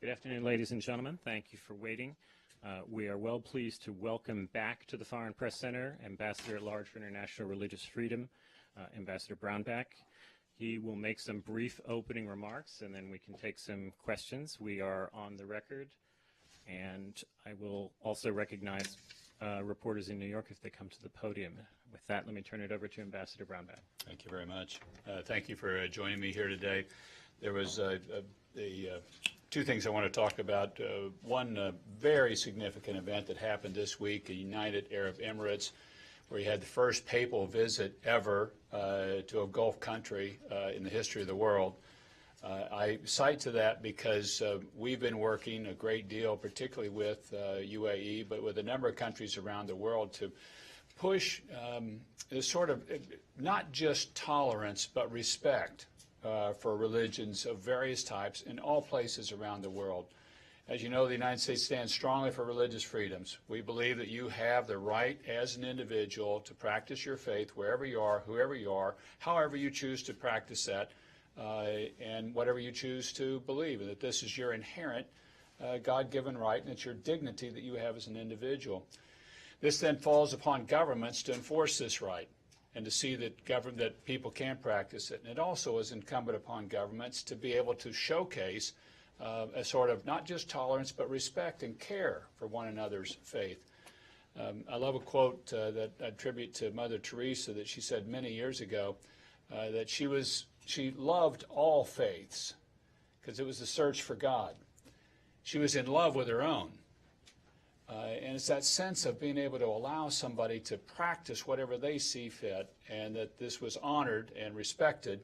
Good afternoon, ladies and gentlemen. Thank you for waiting. We are well pleased to welcome back to the Foreign Press Center Ambassador at Large for International Religious Freedom, Ambassador Brownback. He will make some brief opening remarks, and then we can take some questions. We are on the record, and I will also recognize reporters in New York if they come to the podium. With that, let me turn it over to Ambassador Brownback. Thank you very much. Thank you for joining me here today. There was two things I want to talk about. One very significant event that happened this week in United Arab Emirates, where you had the first papal visit ever to a Gulf country in the history of the world. I cite to that because we've been working a great deal, particularly with UAE, but with a number of countries around the world to push this sort of not just tolerance, but respect for religions of various types in all places around the world. As you know, the United States stands strongly for religious freedoms. We believe that you have the right as an individual to practice your faith wherever you are, whoever you are, however you choose to practice that, and whatever you choose to believe, and that this is your inherent God-given right, and it's your dignity that you have as an individual. This then falls upon governments to enforce this right and to see that people can practice it. And it also is incumbent upon governments to be able to showcase a sort of not just tolerance, but respect and care for one another's faith. I love a quote that I attribute to Mother Teresa that she said many years ago, that she loved all faiths because it was the search for God. She was in love with her own. And it's that sense of being able to allow somebody to practice whatever they see fit, and that this was honored and respected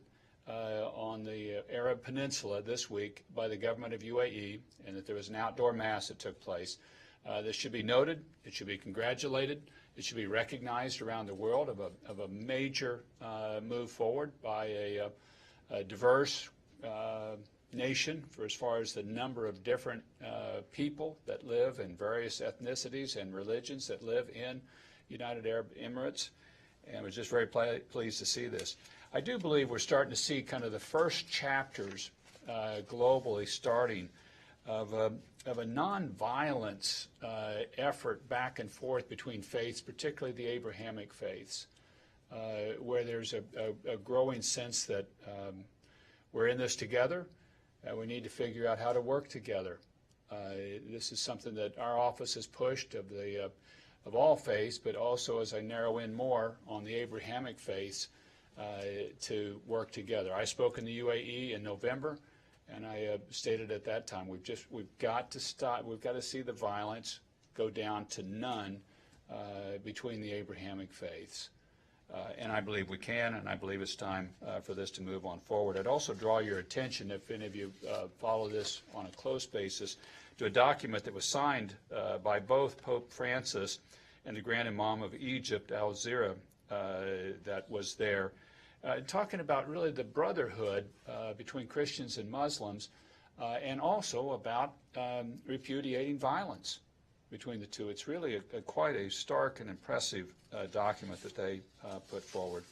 on the Arab Peninsula this week by the government of UAE, and that there was an outdoor mass that took place. This should be noted. It should be congratulated. It should be recognized around the world of a major move forward by a diverse nation for as far as the number of different people that live in various ethnicities and religions that live in United Arab Emirates, and was just very pleased to see this. I do believe we're starting to see kind of the first chapters globally starting of a nonviolence effort back and forth between faiths, particularly the Abrahamic faiths, where there's a growing sense that we're in this together. We need to figure out how to work together. This is something that our office has pushed of all faiths, but also as I narrow in more on the Abrahamic faiths to work together. I spoke in the UAE in November, and I stated at that time we've got to stop. We've got to see the violence go down to none between the Abrahamic faiths. And I believe we can, and I believe it's time for this to move on forward. I'd also draw your attention, if any of you follow this on a close basis, to a document that was signed by both Pope Francis and the Grand Imam of Egypt, Al-Zira, that was there, talking about really the brotherhood between Christians and Muslims, and also about repudiating violence between the two. It's really quite a stark and impressive document that they put forward.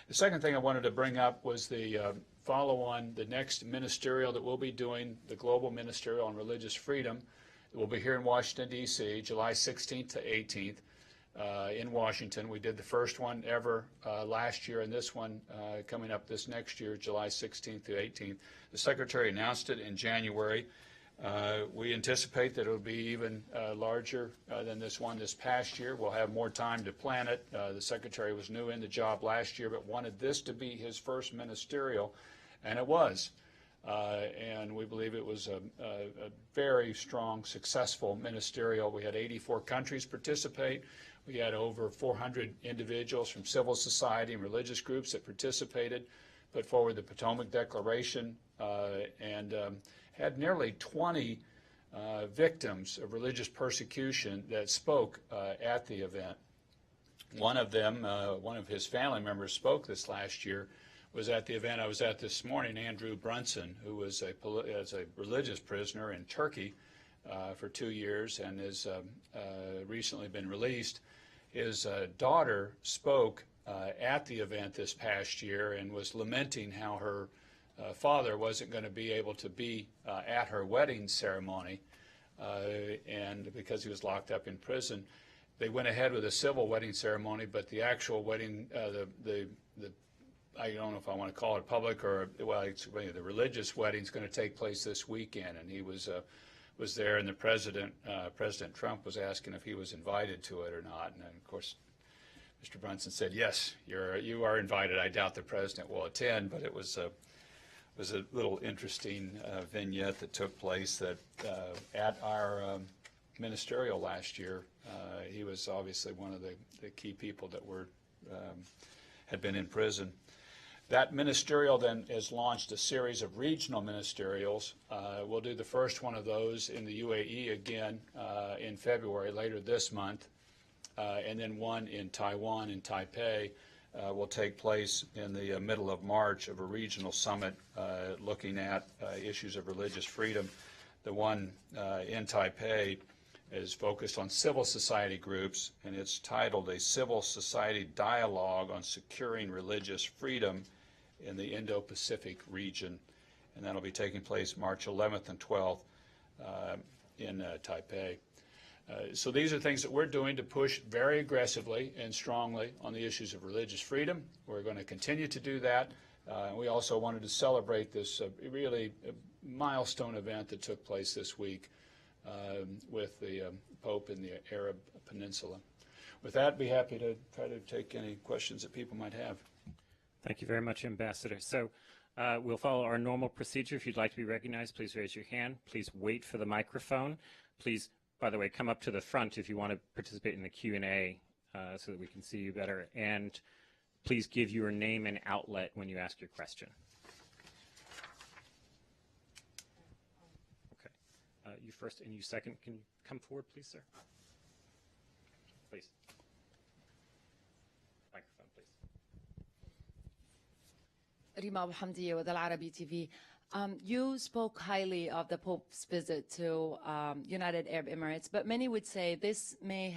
The second thing I wanted to bring up was the follow-on, the next ministerial that we'll be doing, the Global Ministerial on Religious Freedom. We'll be here in Washington, D.C., July 16th to 18th in Washington. We did the first one ever last year, and this one coming up this next year, July 16th to 18th. The Secretary announced it in January. We anticipate that it will be even larger than this one this past year. We'll have more time to plan it. The Secretary was new in the job last year, but wanted this to be his first ministerial, and it was. And we believe it was a very strong, successful ministerial. We had 84 countries participate. We had over 400 individuals from civil society and religious groups that participated, put forward the Potomac Declaration, and had nearly 20 victims of religious persecution that spoke at the event. One of them, one of his family members spoke this last year, was at the event I was at this morning, Andrew Brunson, who was a religious prisoner in Turkey for 2 years and has recently been released. His daughter spoke at the event this past year and was lamenting how her father wasn't going to be able to be at her wedding ceremony, and because he was locked up in prison, they went ahead with a civil wedding ceremony, but the actual wedding, I don't know if I want to call it public or, well, it's really the religious wedding is going to take place this weekend, and he was there, and the President Trump was asking if he was invited to it or not, and then, of course, Mr. Brunson said, yes, you are invited. I doubt the President will attend, but it was a little interesting vignette that took place that at our ministerial last year, he was obviously one of the key people that had been in prison. That ministerial then has launched a series of regional ministerials. We'll do the first one of those in the UAE again in February, later this month, and then one in Taiwan in Taipei will take place in the middle of March of a regional summit looking at issues of religious freedom. The one in Taipei is focused on civil society groups, and it's titled A Civil Society Dialogue on Securing Religious Freedom in the Indo-Pacific Region, and that'll be taking place March 11th and 12th in Taipei. So these are things that we're doing to push very aggressively and strongly on the issues of religious freedom. We're going to continue to do that. We also wanted to celebrate this really milestone event that took place this week with the Pope in the Arab Peninsula. With that, I'd be happy to try to take any questions that people might have. Thank you very much, Ambassador. So we'll follow our normal procedure. If you'd like to be recognized, please raise your hand. Please wait for the microphone. Please, by the way, come up to the front if you want to participate in the Q&A so that we can see you better. And please give your name and outlet when you ask your question. Okay. You first and you second. Can you come forward, please, sir? Please. Microphone, please. Rima Abu Hamdiya with Al Arabi TV. You spoke highly of the Pope's visit to United Arab Emirates, but many would say this may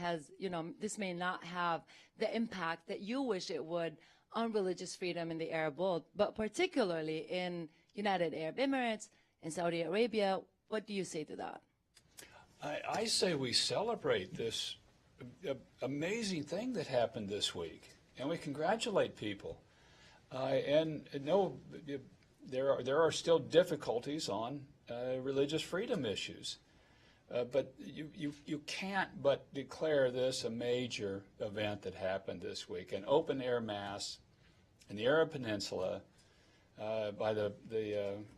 not have the impact that you wish it would on religious freedom in the Arab world, but particularly in United Arab Emirates, in Saudi Arabia. What do you say to that? I say we celebrate this amazing thing that happened this week, and we congratulate people. And no, there are still difficulties on religious freedom issues, but you can't but declare this a major event that happened this week, an open-air mass in the Arab Peninsula by the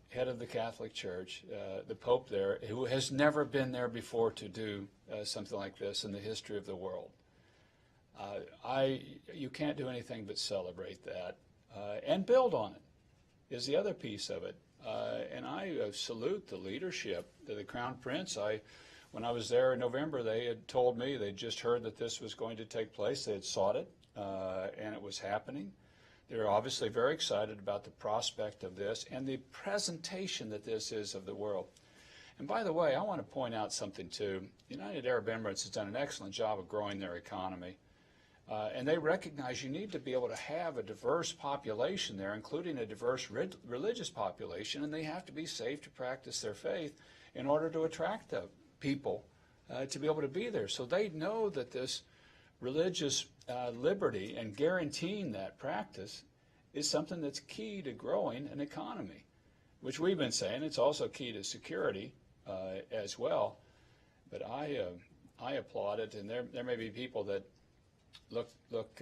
head of the Catholic Church, the Pope there, who has never been there before to do something like this in the history of the world. You can't do anything but celebrate that and build on it. Is the other piece of it. And I salute the leadership of the Crown Prince. When I was there in November, they had told me they'd just heard that this was going to take place. They had sought it, and it was happening. They're obviously very excited about the prospect of this and the presentation that this is of the world. And by the way, I want to point out something too. United Arab Emirates has done an excellent job of growing their economy. And they recognize you need to be able to have a diverse population there, including a diverse religious population, and they have to be safe to practice their faith in order to attract the people to be able to be there. So they know that this religious liberty and guaranteeing that practice is something that's key to growing an economy, which we've been saying. It's also key to security as well. But I applaud it, and there may be people that look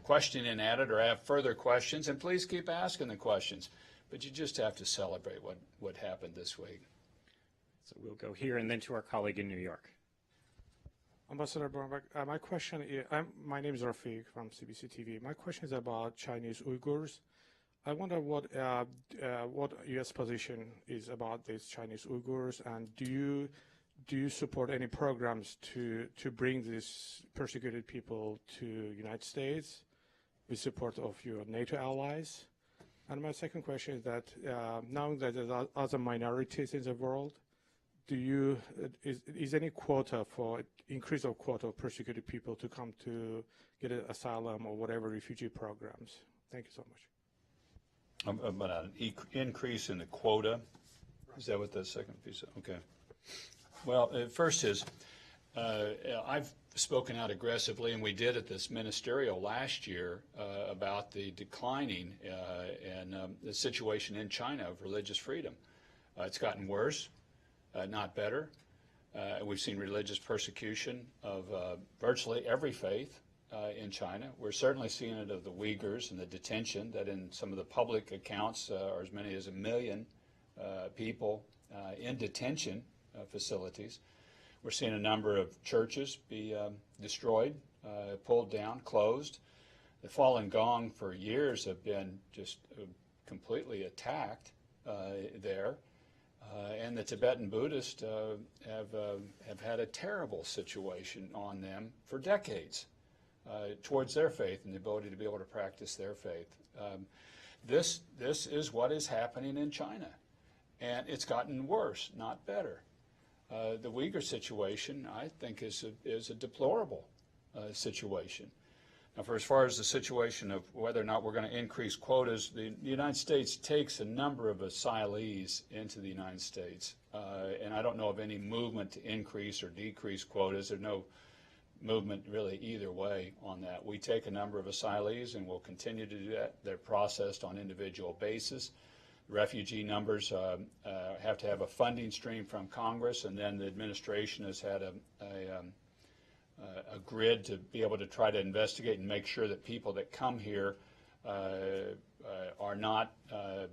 questioning at it or have further questions, and please keep asking the questions. But you just have to celebrate what happened this week. So we'll go here and then to our colleague in New York. Ambassador Brownback, my question is, my name is Rafiq from CBC TV. My question is about Chinese Uyghurs. I wonder what U.S. position is about these Chinese Uyghurs, and do you support any programs to bring these persecuted people to United States with support of your NATO allies? And my second question is that now that there are other minorities in the world, is any quota for increase of quota of persecuted people to come to get an asylum or whatever refugee programs? Thank you so much. About an increase in the quota. Is that what the second piece is? Okay. Well, first is, I've spoken out aggressively, and we did at this ministerial last year about the declining and the situation in China of religious freedom. It's gotten worse, not better. We've seen religious persecution of virtually every faith in China. We're certainly seeing it of the Uyghurs and the detention that in some of the public accounts are as many as 1 million people in detention facilities. We're seeing a number of churches be destroyed, pulled down, closed. The Falun Gong for years have been just completely attacked there. And the Tibetan Buddhists have had a terrible situation on them for decades towards their faith and the ability to be able to practice their faith. This is what is happening in China, and it's gotten worse, not better. The Uyghur situation, I think, is a deplorable situation. Now, for as far as the situation of whether or not we're going to increase quotas, the United States takes a number of asylees into the United States, and I don't know of any movement to increase or decrease quotas. There's no movement really either way on that. We take a number of asylees, and we'll continue to do that. They're processed on individual basis. Refugee numbers have to have a funding stream from Congress, and then the administration has had a grid to be able to try to investigate and make sure that people that come here are not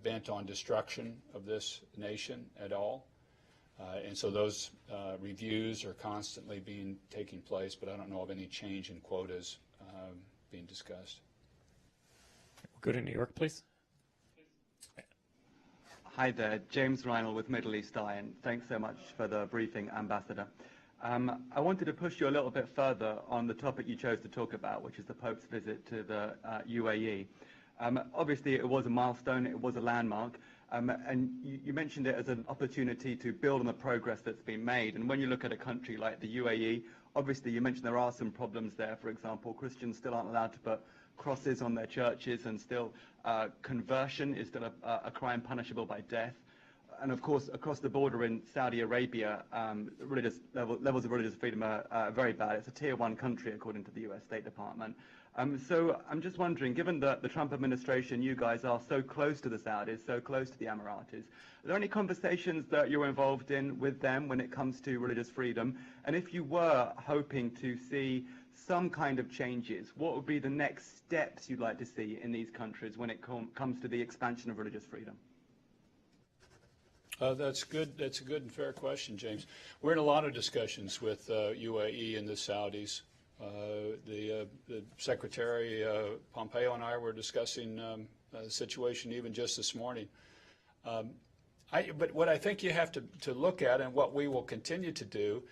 bent on destruction of this nation at all. And so those reviews are constantly taking place, but I don't know of any change in quotas being discussed. We'll go to New York, please. Hi there, James Reinl with Middle East Eye, and thanks so much for the briefing, Ambassador. I wanted to push you a little bit further on the topic you chose to talk about, which is the Pope's visit to the UAE. Obviously, it was a milestone, it was a landmark, and you mentioned it as an opportunity to build on the progress that's been made. And when you look at a country like the UAE, obviously you mentioned there are some problems there. For example, Christians still aren't allowed to put crosses on their churches, and still conversion is still a crime punishable by death. And of course, across the border in Saudi Arabia, levels of religious freedom are very bad. It's a tier 1 country, according to the US State Department. So I'm just wondering, given that the Trump administration, you guys are so close to the Saudis, so close to the Emiratis, are there any conversations that you're involved in with them when it comes to religious freedom? And if you were hoping to see some kind of changes, what would be the next steps you'd like to see in these countries when it comes to the expansion of religious freedom? That's good. That's a good and fair question, James. We're in a lot of discussions with UAE and the Saudis. The Secretary Pompeo and I were discussing the situation even just this morning. But what I think you have to look at, and what we will continue to do,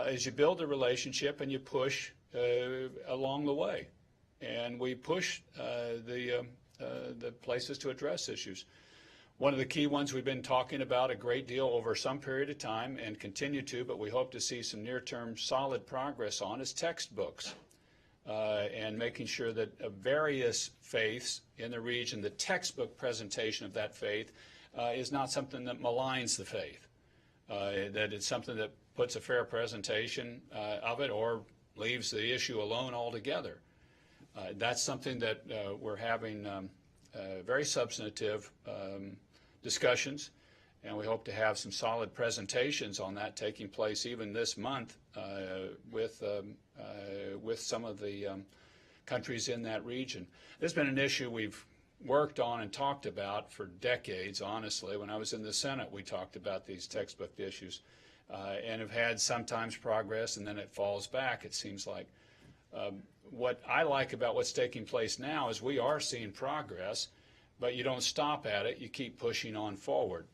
is you build a relationship and you push along the way, and we push the places to address issues. One of the key ones we've been talking about a great deal over some period of time and continue to, but we hope to see some near-term solid progress on, is textbooks and making sure that various faiths in the region, the textbook presentation of that faith is not something that maligns the faith, that it's something that puts a fair presentation of it or leaves the issue alone altogether. That's something that we're having very substantive discussions, and we hope to have some solid presentations on that taking place even this month with some of the countries in that region. There's been an issue we've worked on and talked about for decades, honestly. When I was in the Senate, we talked about these textbook issues and have had sometimes progress, and then it falls back, it seems like. What I like about what's taking place now is we are seeing progress, but you don't stop at it, you keep pushing on forward.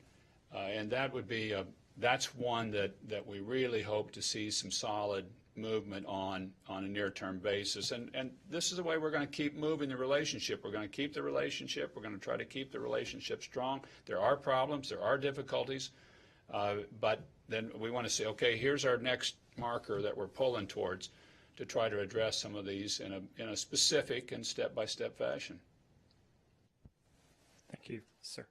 And that would be that's one that we really hope to see some solid movement on a near-term basis. And this is the way we're going to keep moving the relationship. We're going to keep the relationship. We're going to try to keep the relationship strong. There are problems. There are difficulties. But then we want to say, okay, here's our next marker that we're pulling towards to try to address some of these in a specific and step-by-step fashion. Thank you, sir.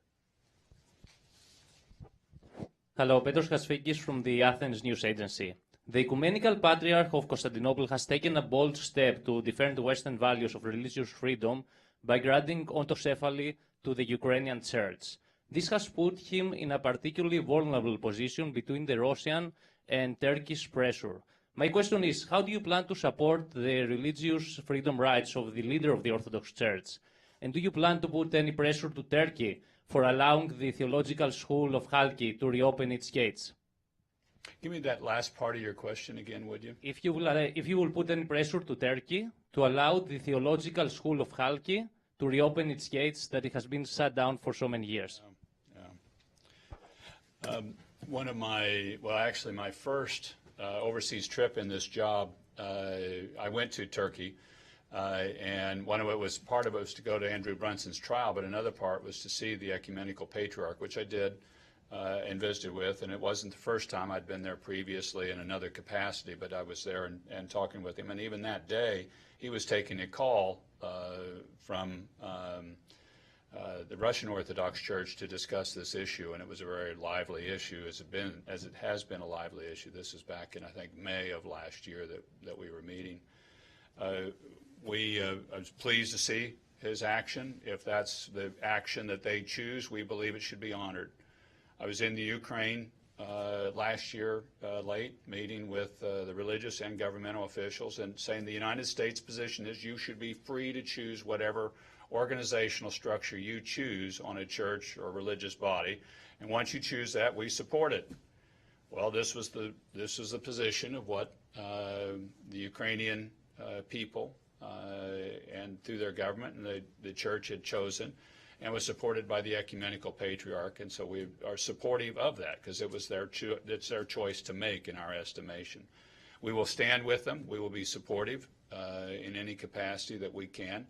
Hello, Petros Kasfikis from the Athens News Agency. The Ecumenical Patriarch of Constantinople has taken a bold step to defend Western values of religious freedom by granting autocephaly to the Ukrainian Church. This has put him in a particularly vulnerable position between the Russian and Turkish pressure. My question is, how do you plan to support the religious freedom rights of the leader of the Orthodox Church? And do you plan to put any pressure to Turkey for allowing the theological school of Halki to reopen its gates? Give me that last part of your question again, would you? If you will put any pressure to Turkey to allow the theological school of Halki to reopen its gates that it has been shut down for so many years. One of my, well, actually my first overseas trip in this job, I went to Turkey, and one of it was, part of it was to go to Andrew Brunson's trial, but another part was to see the ecumenical patriarch, which I did and visited with, and it wasn't the first time. I'd been there previously in another capacity, but I was there and talking with him, and even that day, he was taking a call from the Russian Orthodox Church to discuss this issue, and it was a very lively issue, as it has been a lively issue. This is back in, I think, May of last year that we were meeting. I was pleased to see his action. If that's the action that they choose, we believe it should be honored. I was in the Ukraine last year late, meeting with the religious and governmental officials and saying the United States position is you should be free to choose whatever organizational structure you choose on a church or religious body, and once you choose that, we support it. Well, this was the position of what the Ukrainian people and through their government and the church had chosen, and was supported by the ecumenical patriarch, and so we are supportive of that because it's their choice to make in our estimation. We will stand with them. We will be supportive in any capacity that we can.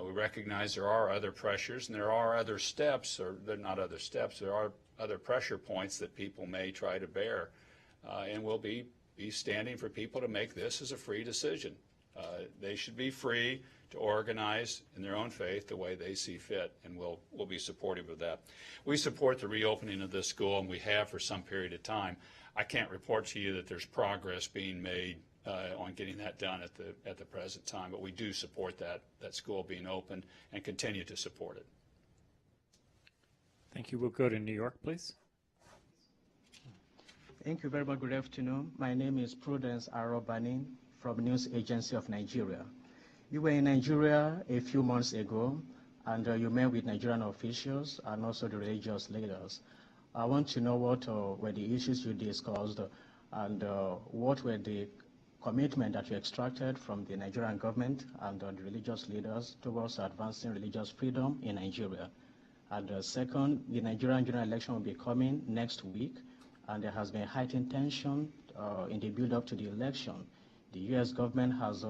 We recognize there are other pressures and there are other steps, or they're not other steps, there are other pressure points that people may try to bear, and we'll be standing for people to make this as a free decision. They should be free to organize in their own faith the way they see fit, and we'll be supportive of that. We support the reopening of this school, and we have for some period of time. I can't report to you that there's progress being made on getting that done at the present time, but we do support that school being opened and continue to support it. Thank you. We'll go to New York, please. Thank you very much. Good afternoon. My name is Prudence Arobani from News Agency of Nigeria. You were in Nigeria a few months ago, and you met with Nigerian officials and also the religious leaders. I want to know what were the issues you discussed, and what were the commitment that you extracted from the Nigerian government and the religious leaders towards advancing religious freedom in Nigeria. And second, the Nigerian general election will be coming next week, and there has been heightened tension in the build-up to the election. The U.S. government has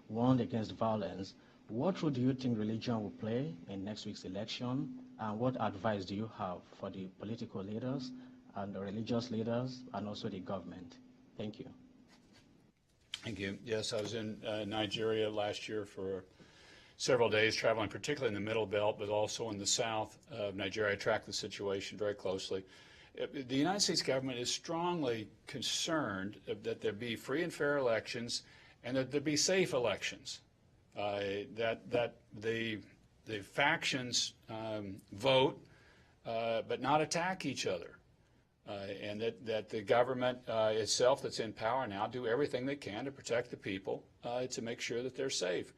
warned against violence. What role do you think religion will play in next week's election, and what advice do you have for the political leaders and the religious leaders and also the government? Thank you. Thank you. Yes, I was in Nigeria last year for several days, traveling particularly in the Middle Belt, but also in the south of Nigeria. I tracked the situation very closely. The United States government is strongly concerned that there be free and fair elections and that there be safe elections, that the factions vote but not attack each other, and that the government itself that's in power now do everything they can to protect the people to make sure that they're safe.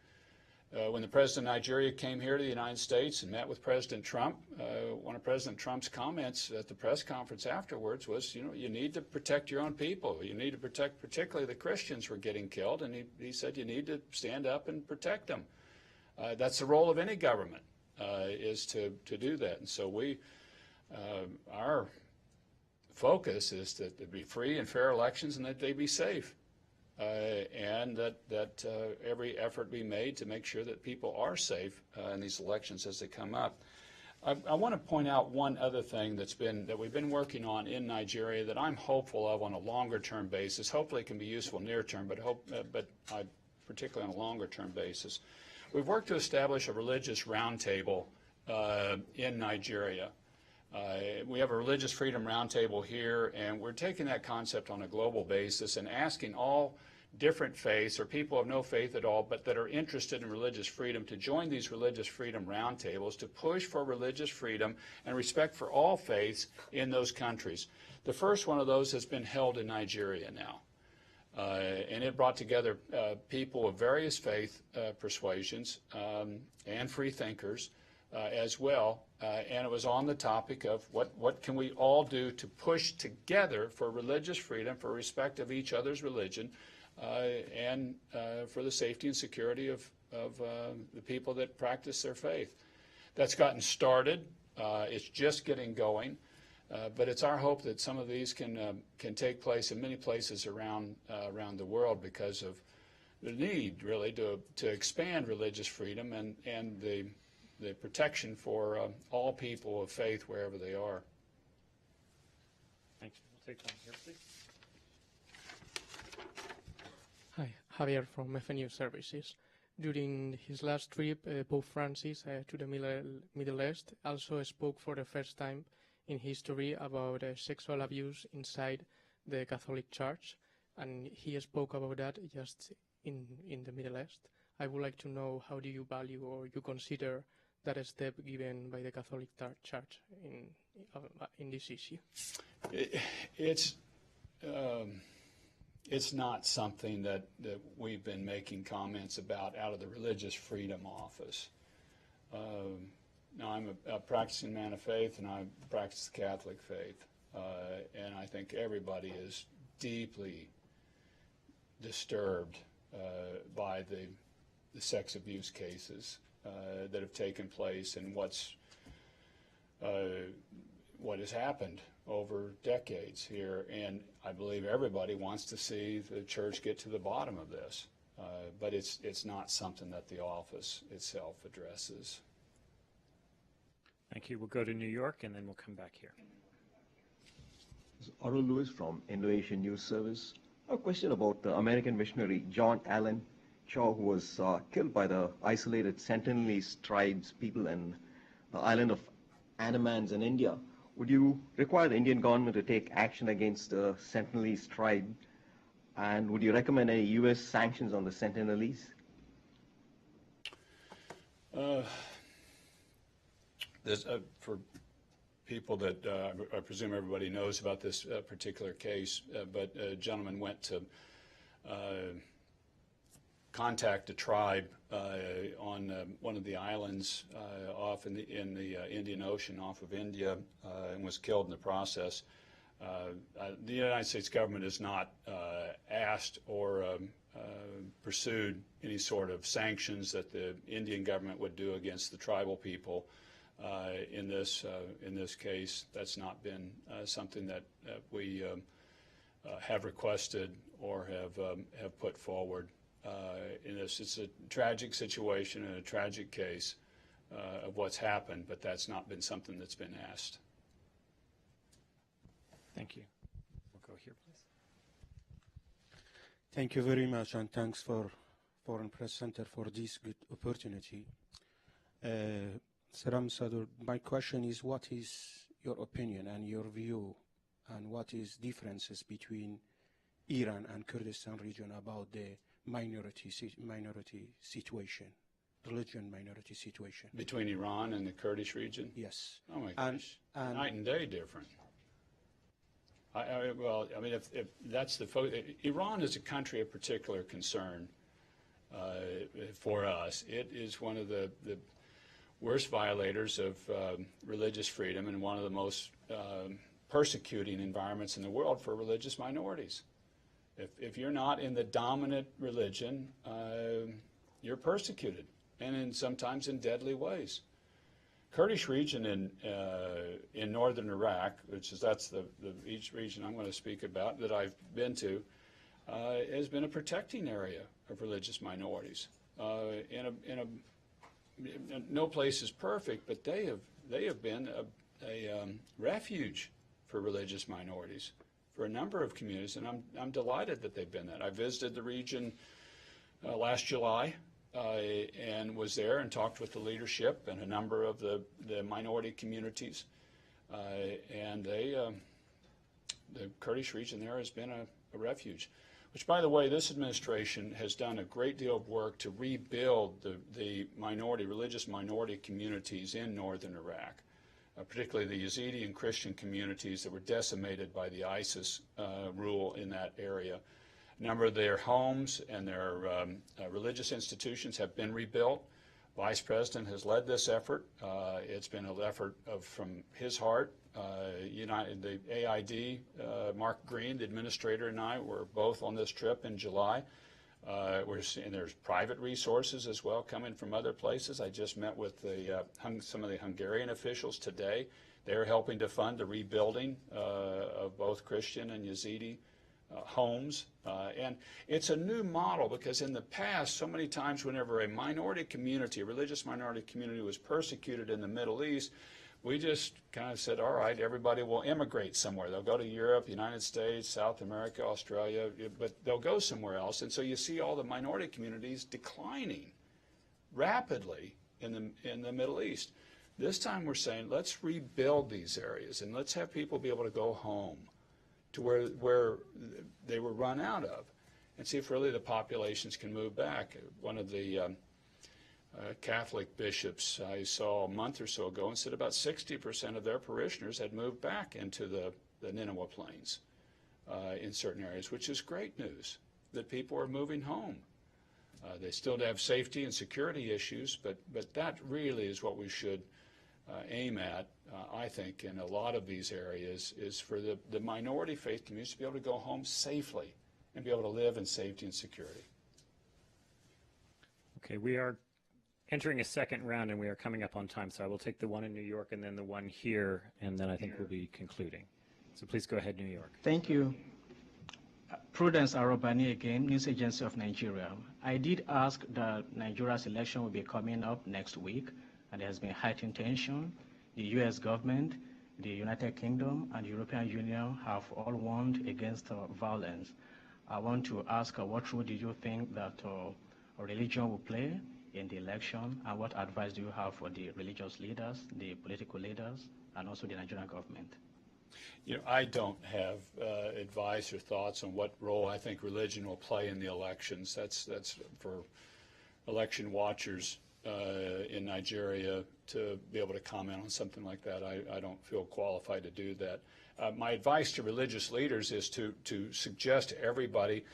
When the President of Nigeria came here to the United States and met with President Trump, one of President Trump's comments at the press conference afterwards was, you need to protect your own people. You need to protect, particularly the Christians who are getting killed, and he said you need to stand up and protect them. That's the role of any government, is to do that. And so our focus is that there be free and fair elections and that they be safe. And that every effort be made to make sure that people are safe in these elections as they come up. I want to point out one other thing that we've been working on in Nigeria that I'm hopeful of on a longer-term basis. Hopefully, it can be useful near-term, but particularly on a longer-term basis. We've worked to establish a religious roundtable in Nigeria. We have a religious freedom roundtable here, and we're taking that concept on a global basis and asking all different faiths or people of no faith at all but that are interested in religious freedom to join these religious freedom roundtables to push for religious freedom and respect for all faiths in those countries. The first one of those has been held in Nigeria now. And it brought together people of various faith persuasions and free thinkers as well. And it was on the topic of what can we all do to push together for religious freedom, for respect of each other's religion, and for the safety and security of the people that practice their faith. That's gotten started. It's just getting going. But it's our hope that some of these can take place in many places around the world because of the need, really, to expand religious freedom and the protection for all people of faith wherever they are. Thank you. We'll take one here, please. Hi, Javier from FNU Services. During his last trip, Pope Francis to the Middle East also spoke for the first time in history about sexual abuse inside the Catholic Church, and he spoke about that just in the Middle East. I would like to know, how do you value or you consider that step given by the Catholic Church in this issue? It's not something that we've been making comments about out of the Religious Freedom Office. Now, I'm a practicing man of faith, and I practice the Catholic faith. And I think everybody is deeply disturbed by the sex abuse cases that have taken place and what has happened over decades here. And I believe everybody wants to see the church get to the bottom of this. But it's not something that the office itself addresses. Thank you. We'll go to New York, and then we'll come back here. Arul Lewis from Indo-Asian News Service. A question about the American missionary John Allen Shaw, who was killed by the isolated Sentinelese tribes people in the island of Andamans in India. Would you require the Indian government to take action against the Sentinelese tribe? And would you recommend any U.S. sanctions on the Sentinelese? For people that I presume everybody knows about this particular case, but a gentleman went to contact a tribe on one of the islands off in the Indian Ocean off of India and was killed in the process. The United States government has not asked or pursued any sort of sanctions that the Indian government would do against the tribal people. In this case, that's not been something that we have requested or have put forward. In this, it's a tragic situation and a tragic case of what's happened, but that's not been something that's been asked. Thank you. We'll go here, please. Thank you very much, and thanks for Foreign Press Center for this good opportunity. Sir Ambassador, my question is, what is your opinion and your view, and what is differences between Iran and Kurdistan region about the minority situation, religion minority situation? Between Iran and the Kurdish region? Yes. Oh my gosh, night and day different. Well, I mean, if that's the Iran is a country of particular concern for us. It is one of the worst violators of religious freedom and one of the most persecuting environments in the world for religious minorities. If you're not in the dominant religion, you're persecuted, and sometimes in deadly ways. Kurdish region in northern Iraq, that's the each region I'm going to speak about that I've been to, has been a protecting area of religious minorities. No place is perfect, but they have been a refuge for religious minorities for a number of communities, and I'm delighted that they've been that. I visited the region last July and was there and talked with the leadership and a number of the minority communities. And the Kurdish region there has been a refuge, which, by the way, this administration has done a great deal of work to rebuild the religious minority communities in northern Iraq, particularly the Yazidi and Christian communities that were decimated by the ISIS rule in that area. A number of their homes and their religious institutions have been rebuilt. Vice President has led this effort. It's been an effort from his heart. The AID, Mark Green, the administrator, and I were both on this trip in July. And there's private resources as well coming from other places. I just met with some of the Hungarian officials today. They're helping to fund the rebuilding of both Christian and Yazidi homes. And it's a new model because in the past, so many times whenever a minority community, a religious minority community was persecuted in the Middle East, we just kind of said, all right, everybody will immigrate somewhere. They'll go to Europe, United States, South America, Australia, but they'll go somewhere else. And so you see all the minority communities declining rapidly in the Middle East. This time we're saying, let's rebuild these areas and let's have people be able to go home to where they were run out of and see if really the populations can move back. One of the Catholic bishops I saw a month or so ago and said about 60% of their parishioners had moved back into the Nineveh Plains in certain areas, which is great news, that people are moving home. They still have safety and security issues, but that really is what we should aim at, I think, in a lot of these areas, is for the minority faith communities to be able to go home safely and be able to live in safety and security. Okay, we are entering a second round, and we are coming up on time, so I will take the one in New York and then the one here, and then I think we'll be concluding. So please go ahead, New York. Thank you. Prudence Arobani again, News Agency of Nigeria. I did ask that Nigeria's election will be coming up next week, and there has been heightened tension. The U.S. government, the United Kingdom, and the European Union have all warned against violence. I want to ask what role do you think that religion will play in the election, and what advice do you have for the religious leaders, the political leaders, and also the Nigerian government? You know, I don't have advice or thoughts on what role I think religion will play in the elections. That's for election watchers in Nigeria to be able to comment on something like that. I don't feel qualified to do that. My advice to religious leaders is to suggest to everybody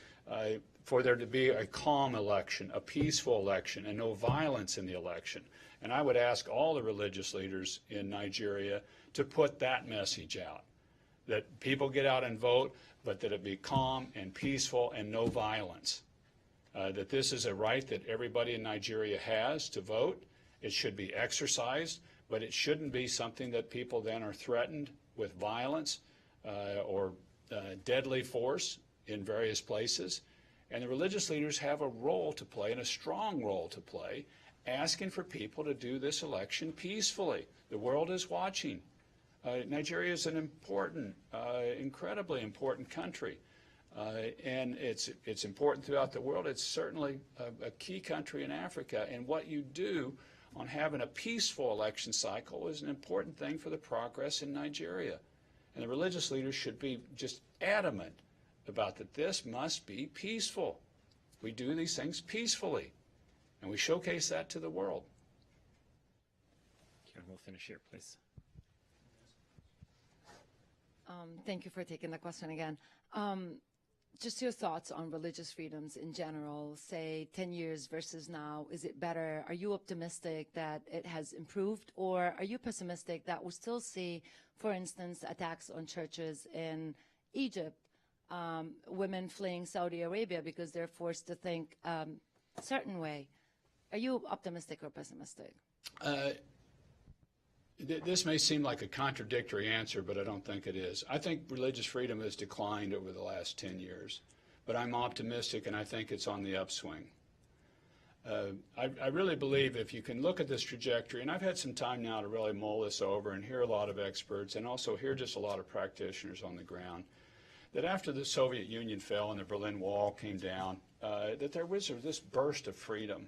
for there to be a calm election, a peaceful election, and no violence in the election. And I would ask all the religious leaders in Nigeria to put that message out, that people get out and vote, but that it be calm and peaceful and no violence. That this is a right that everybody in Nigeria has to vote. It should be exercised, but it shouldn't be something that people then are threatened with violence or deadly force in various places. And the religious leaders have a role to play, and a strong role to play, asking for people to do this election peacefully. The world is watching. Nigeria is an important, incredibly important country. And it's important throughout the world. It's certainly a key country in Africa. And what you do on having a peaceful election cycle is an important thing for the progress in Nigeria. And the religious leaders should be just adamant about that this must be peaceful. We do these things peacefully, and we showcase that to the world. Karen, we'll finish here, please. Thank you for taking the question again. Just your thoughts on religious freedoms in general, say 10 years versus now. Is it better? Are you optimistic that it has improved, or are you pessimistic that we'll still see, for instance, attacks on churches in Egypt, women fleeing Saudi Arabia because they're forced to think a certain way? Are you optimistic or pessimistic? This may seem like a contradictory answer, but I don't think it is. I think religious freedom has declined over the last 10 years, but I'm optimistic, and I think it's on the upswing. I really believe if you can look at this trajectory, and I've had some time now to really mull this over and hear a lot of experts and also hear just a lot of practitioners on the ground, that after the Soviet Union fell and the Berlin Wall came down, that there was this burst of freedom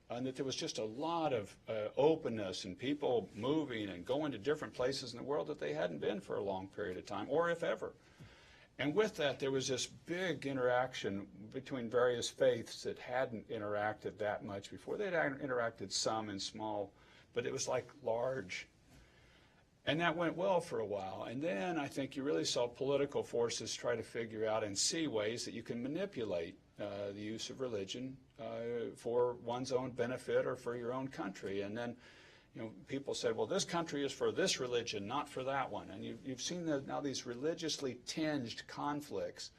and that there was just a lot of openness and people moving and going to different places in the world that they hadn't been for a long period of time, or if ever. And with that, there was this big interaction between various faiths that hadn't interacted that much before. They'd interacted some in small, but it was like large. And that went well for a while. And then I think you really saw political forces try to figure out and see ways that you can manipulate the use of religion for one's own benefit or for your own country. And then, you know, people said, well, this country is for this religion, not for that one. And you've seen now these religiously tinged conflicts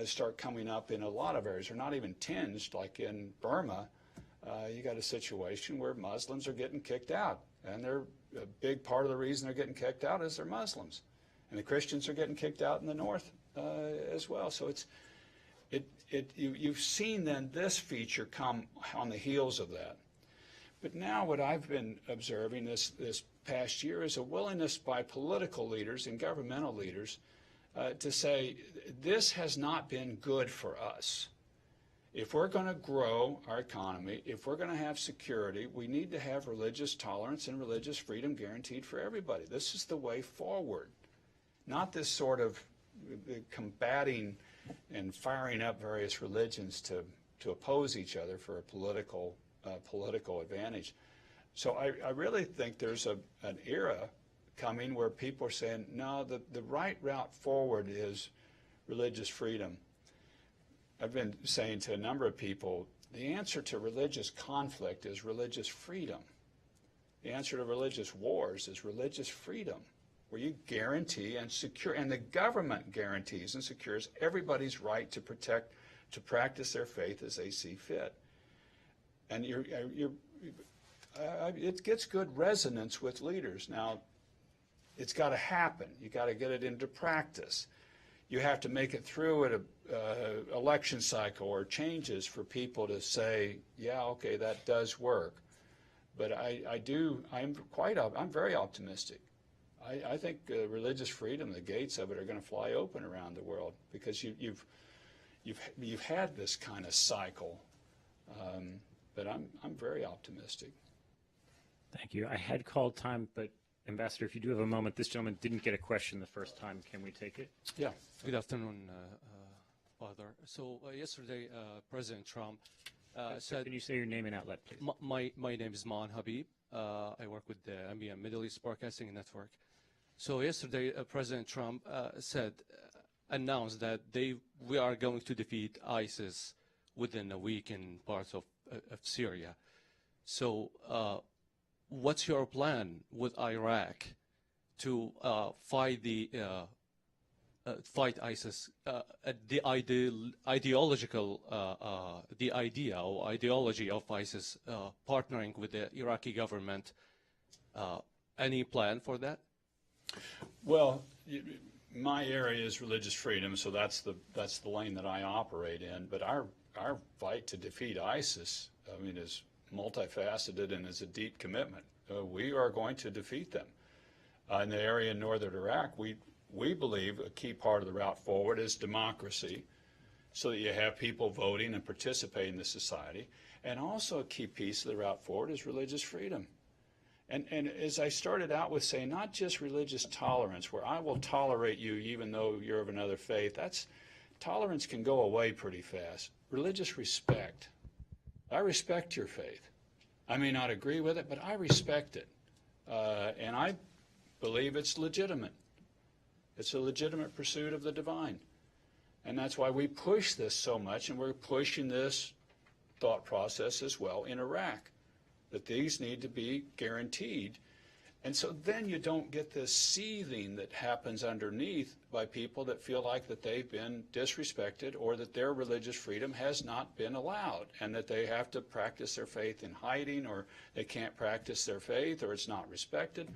start coming up in a lot of areas. They're not even tinged, like in Burma. You got a situation where Muslims are getting kicked out. And they're a big part of the reason they're getting kicked out is they're Muslims. And the Christians are getting kicked out in the north as well. So you've seen then this feature come on the heels of that. But now what I've been observing this past year is a willingness by political leaders and governmental leaders to say, this has not been good for us. If we're going to grow our economy, if we're going to have security, we need to have religious tolerance and religious freedom guaranteed for everybody. This is the way forward, not this sort of combating and firing up various religions to oppose each other for a political advantage. So I really think there's an era coming where people are saying, no, the right route forward is religious freedom. I've been saying to a number of people, the answer to religious conflict is religious freedom. The answer to religious wars is religious freedom, where you guarantee and secure, and the government guarantees and secures everybody's right to practice their faith as they see fit. And it gets good resonance with leaders. Now, it's got to happen. You got to get it into practice. You have to make it through at a election cycle or changes for people to say, yeah, okay, that does work. But I'm very optimistic. I think religious freedom, the gates of it are going to fly open around the world, because you've had this kind of cycle. But I'm very optimistic. Thank you. I had called time, but Ambassador, if you do have a moment, this gentleman didn't get a question the first time. Can we take it? Yeah. Good afternoon, Father. So yesterday, President Trump said... Can you say your name and outlet, please? My name is Maan Habib. I work with the MBM Middle East Broadcasting Network. So yesterday, President Trump announced that we are going to defeat ISIS within a week in parts of Syria. So what's your plan with Iraq to fight ISIS? The idea or ideology of ISIS partnering with the Iraqi government. Any plan for that? Well, my area is religious freedom, so that's the lane that I operate in. But our fight to defeat ISIS, I mean, is multifaceted and is a deep commitment. We are going to defeat them. In the area in northern Iraq, we believe a key part of the route forward is democracy, so that you have people voting and participating in the society. And also a key piece of the route forward is religious freedom. And as I started out with saying, not just religious tolerance, where I will tolerate you even though you're of another faith. Tolerance can go away pretty fast. Religious respect. I respect your faith. I may not agree with it, but I respect it. And I believe it's legitimate. It's a legitimate pursuit of the divine. And that's why we push this so much, and we're pushing this thought process as well in Iraq, that these need to be guaranteed. And so then you don't get this seething that happens underneath by people that feel like that they've been disrespected, or that their religious freedom has not been allowed, and that they have to practice their faith in hiding, or they can't practice their faith, or it's not respected.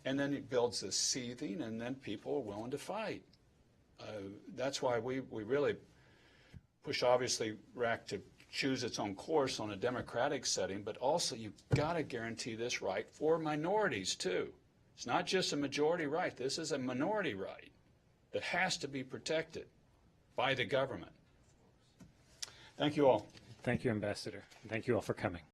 And then it builds this seething, and then people are willing to fight. That's why we really push, obviously, Iraq to choose its own course on a democratic setting, but also you've got to guarantee this right for minorities too. It's not just a majority right. This is a minority right that has to be protected by the government. Thank you all. Thank you, Ambassador. Thank you all for coming.